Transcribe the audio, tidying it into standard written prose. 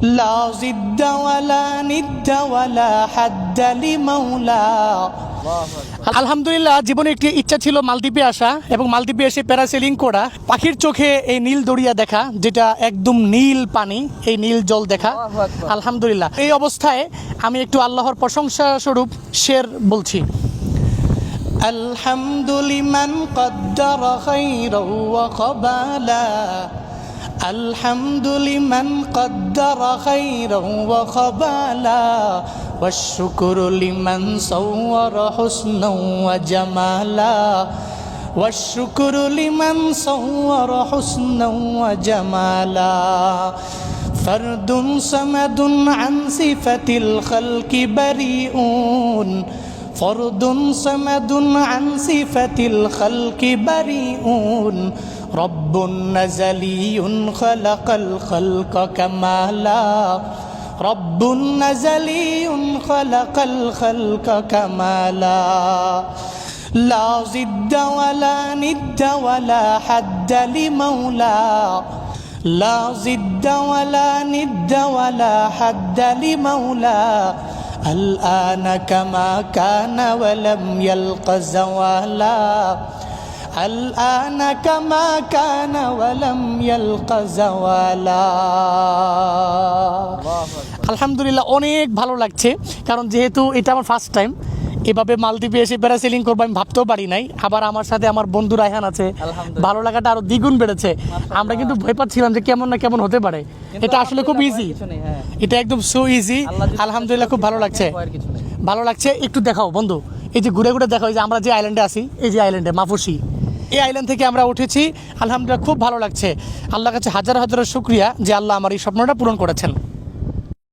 لا ضد ولا ند ولا حد لمولى। আলহামদুলিল্লাহ, জীবনে একটি ইচ্ছা ছিল মালদ্বীপে আসা এবং মালদ্বীপে এসে প্যারাসেলিং করা, পাখির চোখে এই নীল দরিয়া দেখা, যেটা একদম নীল পানি, এই নীল জল দেখা। আলহামদুলিল্লাহ, এই অবস্থায় আমি একটু আল্লাহর প্রশংসা স্বরূপ শের বলছি। আলহামদুলিমান কদ্দার খাইরা ওয়া কবালা, আলহামদুলিমান কদ্দার খাইরা ওয়া কবালা, والشكر لمن صور حسنا وجمالا، والشكر لمن صور حسنا وجمالا، فرد صمد عن صفة الخلق بريئون، فرد صمد عن صفة الخلق بريئون، رب نزلي خلق الخلق كمالا، رب نزلي خلق الخلق كمالا، لا ضد ولا ند ولا حد لمولى، لا ضد ولا ند ولا حد لمولى، الآن كما كان ولم يلق زوالا، الآن كما كان ولم يلق زوالا। আলহামদুলিল্লাহ, অনেক ভালো লাগছে, কারণ যেহেতু এটা আমার ফার্স্ট টাইম এভাবে মালদ্বীপে এসে প্যারাসেলিং করবো, আমি ভাবতেও পারি নাই। আবার আমার সাথে আমার বন্ধু রায়হান আছে, ভালো লাগাটা আরো দ্বিগুণ বেড়েছে। আমরা কিন্তু ভয় পাচ্ছিলাম যে কেমন না কেমন হতে পারে, এটা আসলে খুব ইজি, এটা একদম সো ইজি। আলহামদুলিল্লাহ, খুব ভালো লাগছে, ভালো লাগছে। একটু দেখাও বন্ধু, এই যে ঘুরে ঘুরে দেখাও, এই যে আমরা যে আইল্যান্ডে আছি, এই যে আইল্যান্ডে মাফুসি, এই আইল্যান্ড থেকে আমরা উঠেছি। আলহামদুলিল্লাহ, খুব ভালো লাগছে। আল্লাহর কাছে হাজার হাজার শুকরিয়া যে আল্লাহ আমার এই স্বপ্নটা পূরণ করেছেন।